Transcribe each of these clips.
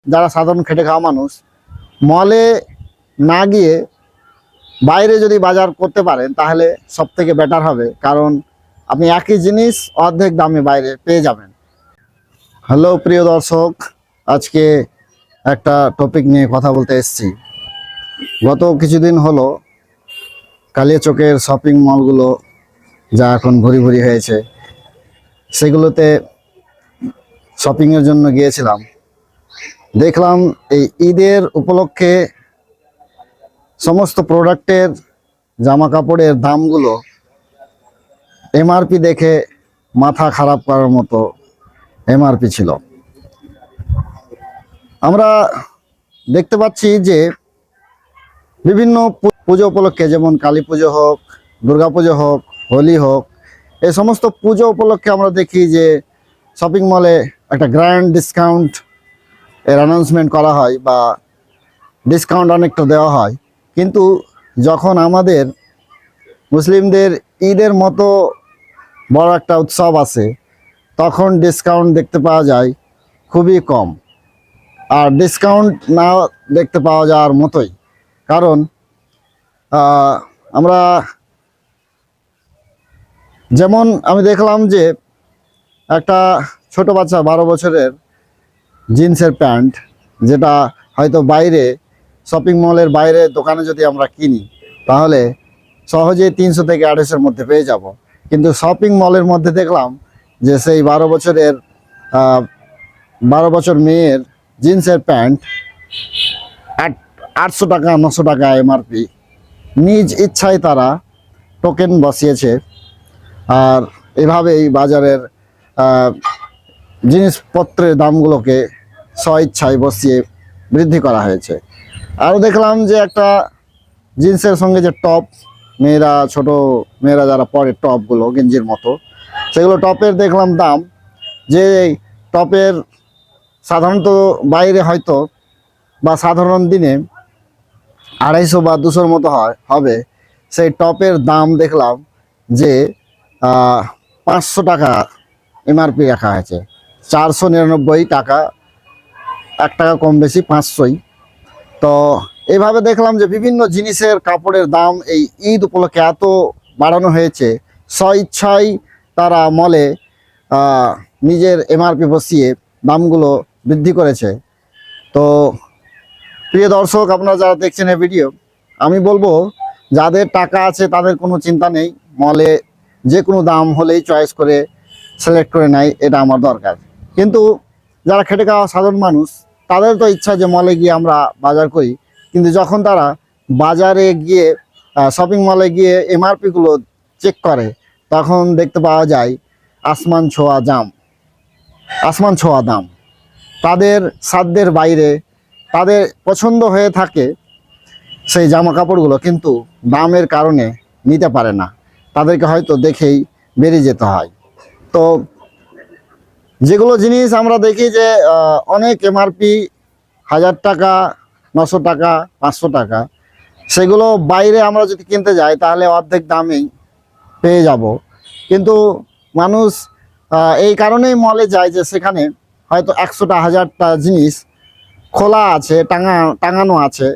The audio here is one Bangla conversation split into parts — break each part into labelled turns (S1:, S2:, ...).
S1: যারা সাধারণ খেটে খাওয়া মানুষ মলে না গিয়ে বাইরে যদি বাজার করতে পারেন তাহলে সব থেকে বেটার হবে, কারণ আপনি একই জিনিস অর্ধেক দামে বাইরে পেয়ে যাবেন। হ্যালো প্রিয় দর্শক, আজকে একটা টপিক নিয়ে কথা বলতে এসেছি। গত কিছুদিন হলো কালিয়াচকের শপিং মলগুলো যা এখন ভরি ভরি হয়েছে, সেগুলোতে শপিংয়ের জন্য গিয়েছিলাম। দেখলাম এই ঈদের উপলক্ষে সমস্ত প্রোডাক্টের জামা কাপড়ের দামগুলো এমআরপি দেখে মাথা খারাপ করার মতো এমআরপি ছিল। আমরা দেখতে পাচ্ছি যে বিভিন্ন পুজো উপলক্ষে, যেমন কালী পুজো হোক, দুর্গা পুজো হোক, হোলি হোক, এই সমস্ত পুজো উপলক্ষে আমরা দেখি যে শপিং মলে একটা গ্র্যান্ড ডিসকাউন্ট এর অ্যানাউন্সমেন্ট করা হয় বা ডিসকাউন্ট অনেকটা দেওয়া হয়। কিন্তু যখন আমাদের মুসলিমদের ঈদের মতো বড় একটা উৎসব আছে, তখন ডিসকাউন্ট দেখতে পাওয়া যায় খুবই কম। আর ডিসকাউন্ট না দেখতে পাওয়া যাওয়ার মতোই, কারণ আমরা যেমন আমি দেখলাম যে একটা ছোট বাচ্চা 12 বছরের জিন্সের প্যান্ট, যেটা হয়তো বাইরে শপিং মলের বাইরে দোকানে যদি আমরা কিনি তাহলে সহজেই 300 থেকে 250-এর মধ্যে পেয়ে যাব। কিন্তু শপিং মলের মধ্যে দেখলাম যে সেই 12 বছর মেয়ের জিন্সের প্যান্ট 800 টাকা 900 টাকা এমআরপি। নিজ ইচ্ছায় তারা টোকেন বসিয়েছে, আর এভাবেই বাজারের জিনিসপত্রের দামগুলোকে স্বইচ্ছায় বসিয়ে বৃদ্ধি করা হয়েছে। আরও দেখলাম যে একটা জিন্সের সঙ্গে যে টপ, ছোট মেয়েরা যারা পরে টপগুলো গেঞ্জির মতো, সেগুলো টপের দেখলাম দাম, যে টপের সাধারণত বাইরে হয়তো বা সাধারণ দিনে 250 বা 200-র মতো হবে, সেই টপের দাম দেখলাম যে 500 টাকা এমআরপি রাখা হয়েছে। 499 টাকা, 1 টাকা কম বেশি 500ই। তো এইভাবে দেখলাম যে বিভিন্ন জিনিসের কাপড়ের দাম এই ঈদ উপলক্ষে এত বাড়ানো হয়েছে, স্বইচ্ছায় তারা মলে নিজের এমআরপি বসিয়ে দামগুলো বৃদ্ধি করেছে। তো প্রিয় দর্শক, আপনারা যারা দেখছেন এই ভিডিও, আমি বলবো যাদের টাকা আছে তাদের কোনো চিন্তা নেই, মলে যে কোনো দাম হলেই চয়েস করে সিলেক্ট করে নেয়, এটা আমার দরকার। কিন্তু যারা খেটে খাওয়া সাধারণ মানুষ, তাদের তো ইচ্ছা যে মলে গিয়ে আমরা বাজার করি, কিন্তু যখন তারা বাজারে গিয়ে শপিং মলে গিয়ে এমআরপিগুলো চেক করে, তখন দেখতে পাওয়া যায় আসমান ছোঁয়া দাম। তাদের সাধ্যের বাইরে তাদের পছন্দ হয়ে থাকে সেই জামা কাপড়গুলো, কিন্তু দামের কারণে নিতে পারে না, তাদেরকে হয়তো দেখেই বেরিয়ে যেতে হয়। তো যেগুলো জিনিস আমরা দেখি যে অনেক এমআরপি 1000 টাকা, 900 টাকা, 500 টাকা, সেগুলো বাইরে আমরা যদি কিনতে যাই তাহলে অর্ধেক দামেই পেয়ে যাব। কিন্তু মানুষ এই কারণেই মলে যায় যে সেখানে হয়তো 100টা 1000টা জিনিস খোলা আছে, টাঙানো আছে,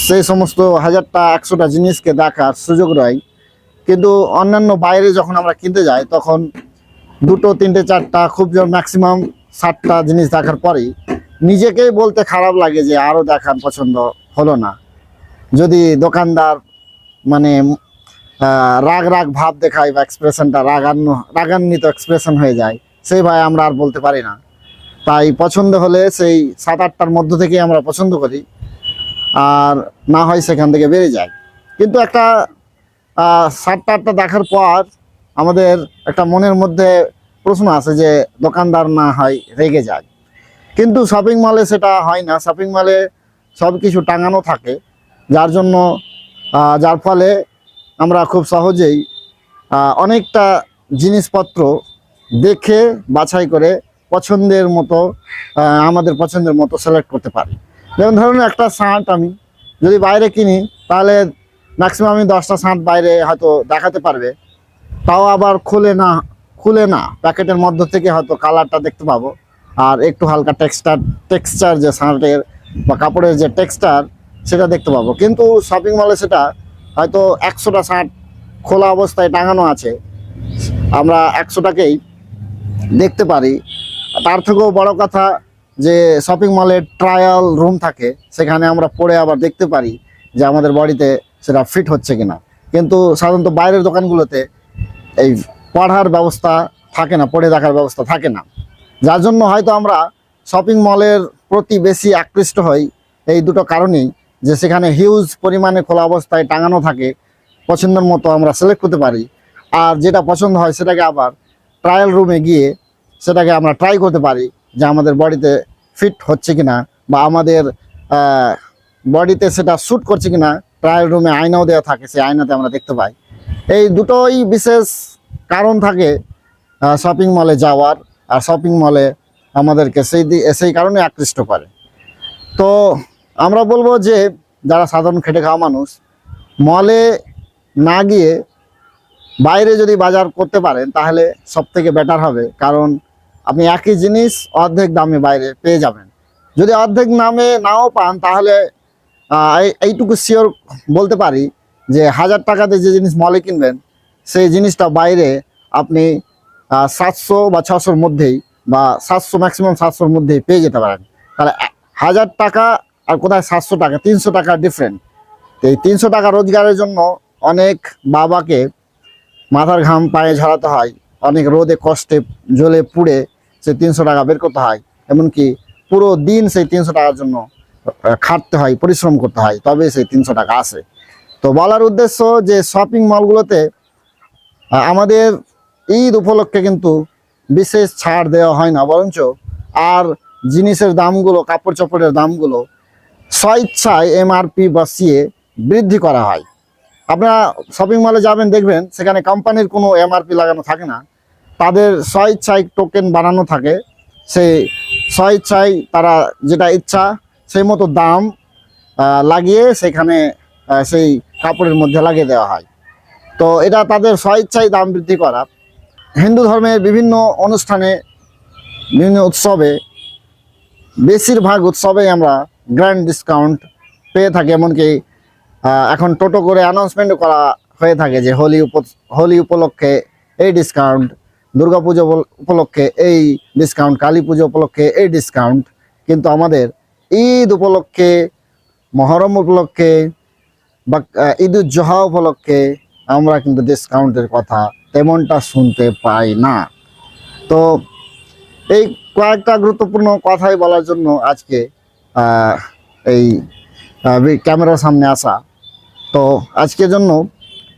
S1: সেই সমস্ত 1000টা 100টা জিনিসকে দেখার সুযোগ রয়। কিন্তু অন্যান্য বাইরে যখন আমরা কিনতে যাই তখন 2টো 3টে 4টা, খুব জোর ম্যাক্সিমাম 60টা জিনিস দেখার পরেই নিজেকেই বলতে খারাপ লাগে যে আরও দেখার পছন্দ হলো না। যদি দোকানদার মানে রাগ ভাব দেখায় বা এক্সপ্রেশনটা রাগান্বিত এক্সপ্রেশন হয়ে যায়, সেই ভাই আমরা আর বলতে পারি না। তাই পছন্দ হলে সেই 7-8টার মধ্য থেকে আমরা পছন্দ করি, আর না হয় সেখান থেকে বেরিয়ে যায়। কিন্তু একটা 7-8টা দেখার পর আমাদের একটা মনের মধ্যে প্রশ্ন আছে যে দোকানদার না হয় রেগে যায়। কিন্তু শপিং মলে সেটা হয় না। শপিং মলে সব কিছু টাঙানো থাকে, যার ফলে আমরা খুব সহজেই অনেকটা জিনিসপত্র দেখে বাছাই করে আমাদের পছন্দের মতো সিলেক্ট করতে পারি। যেমন ধরুন, একটা শার্ট আমি যদি বাইরে কিনি তাহলে ম্যাক্সিমাম আমি 10টা শার্ট বাইরে হয়তো দেখাতে পারবে, তাও আবার খুলে না প্যাকেটের মধ্য থেকে হয়তো কালারটা দেখতে পাবো, আর একটু হালকা টেক্সচার যে শার্টের বা কাপড়ের যে টেক্সচার সেটা দেখতে পাবো। কিন্তু শপিং মলে সেটা হয়তো 100টা শার্ট খোলা অবস্থায় টাঙানো আছে, আমরা 100টাকেই দেখতে পারি। তার থেকেও বড় কথা যে শপিং মলের ট্রায়াল রুম থাকে, সেখানে আমরা পরে আবার দেখতে পারি যে আমাদের বডিতে সেটা ফিট হচ্ছে কিনা। কিন্তু সাধারণত বাইরের দোকানগুলোতে এই পড়ার ব্যবস্থা থাকে না, পড়ে দেখার ব্যবস্থা থাকে না, যার জন্য হয়তো আমরা শপিং মলের প্রতি বেশি আকৃষ্ট হই এই দুটো কারণেই, যে সেখানে হিউজ পরিমাণে খোলা অবস্থায় টাঙানো থাকে, পছন্দের মতো আমরা সিলেক্ট করতে পারি। আর যেটা পছন্দ হয় সেটাকে আবার ট্রায়াল রুমে গিয়ে সেটাকে আমরা ট্রাই করতে পারি যে আমাদের বডিতে ফিট হচ্ছে কিনা বা আমাদের বডিতে সেটা শ্যুট করছে কিনা। ট্রায়াল রুমে আয়নাও দেওয়া থাকে, সেই আয়নাতে আমরা দেখতে পাই। এই দুটোই বিশেষ কারণ থাকে শপিং মলে যাওয়ার, আর শপিং মলে আমাদেরকে সেই কারণে আকৃষ্ট করে। তো আমরা বলবো যে যারা সাধারণ খেটে খাওয়া মানুষ, মলে না গিয়ে বাইরে যদি বাজার করতে পারেন তাহলে সব থেকে বেটার হবে। কারণ আপনি একই জিনিস অর্ধেক দামে বাইরে পেয়ে যাবেন। যদি অর্ধেক দামে নাও পান তাহলে এইটুকু শিওর বলতে পারি যে 1000 টাকাতে যে জিনিস মলে কিনবেন সেই জিনিসটা বাইরে আপনি 700 বা 600-র মধ্যেই, বা 700 ম্যাক্সিমাম 700-র মধ্যেই পেয়ে যেতে পারেন। তাহলে 1000 টাকা আর কোথায় 700 টাকা, 300 টাকা ডিফারেন্ট। এই 300 টাকা রোজগারের জন্য অনেক বাবাকে মাথার ঘাম পায়ে ঝরাতে হয়, অনেক রোদে কষ্টে জ্বলে পুড়ে সেই 300 টাকা বের করতে হয়, এমনকি পুরো দিন সেই 300 টাকার জন্য খাটতে হয়, পরিশ্রম করতে হয়, তবে সেই 300 টাকা আসে। তো বলার উদ্দেশ্য যে শপিং মলগুলোতে আমাদের ঈদ উপলক্ষে কিন্তু বিশেষ ছাড় দেওয়া হয় না, বরঞ্চ আর জিনিসের দামগুলো, কাপড় চোপড়ের দামগুলো স্বইচ্ছায় এমআরপি বসিয়ে বৃদ্ধি করা হয়। আপনারা শপিং মলে যাবেন, দেখবেন সেখানে কোম্পানির কোনো এমআরপি লাগানো থাকে না, তাদের স্বইচ্ছায় টোকেন বানানো থাকে। সেই স্বইচ্ছায় তারা যেটা ইচ্ছা সেই মতো দাম লাগিয়ে সেখানে সেই কাপড়ের মধ্যে লাগিয়ে দেওয়া হয়। তো এটা তাদের স্বইচ্ছায় দাম বৃদ্ধি করা। হিন্দু ধর্মের বিভিন্ন অনুষ্ঠানে, বিভিন্ন উৎসবে, বেশিরভাগ উৎসবেই আমরা গ্র্যান্ড ডিসকাউন্ট পেয়ে থাকি। এমনকি এখন টোটো করে অ্যানাউন্সমেন্টও করা হয়ে থাকে যে হোলি উপলক্ষে এই ডিসকাউন্ট, দুর্গাপুজো উপলক্ষে এই ডিসকাউন্ট, কালী পুজো উপলক্ষে এই ডিসকাউন্ট। কিন্তু আমাদের ঈদ উপলক্ষে, মহরম উপলক্ষে বা ঈদুজ্জোহা উপলক্ষে আমরা কিন্তু ডিসকাউন্টের কথা তেমনটা শুনতে পাই না। তো এই কয়েকটা গুরুত্বপূর্ণ কথাই বলার জন্য আজকে এই ক্যামেরার সামনে আসা। তো আজকের জন্য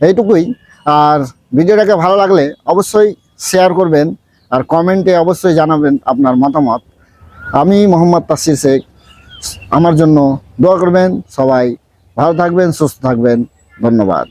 S1: এইটুকুই। আর ভিডিওটাকে ভালো লাগলে অবশ্যই শেয়ার করবেন, আর কমেন্টে অবশ্যই জানাবেন আপনার মতামত। আমি মোহাম্মদ তাসির শেখ, আমার জন্য দোয়া করবেন। সবাই ভালো থাকবেন, সুস্থ থাকবেন। ধন্যবাদ।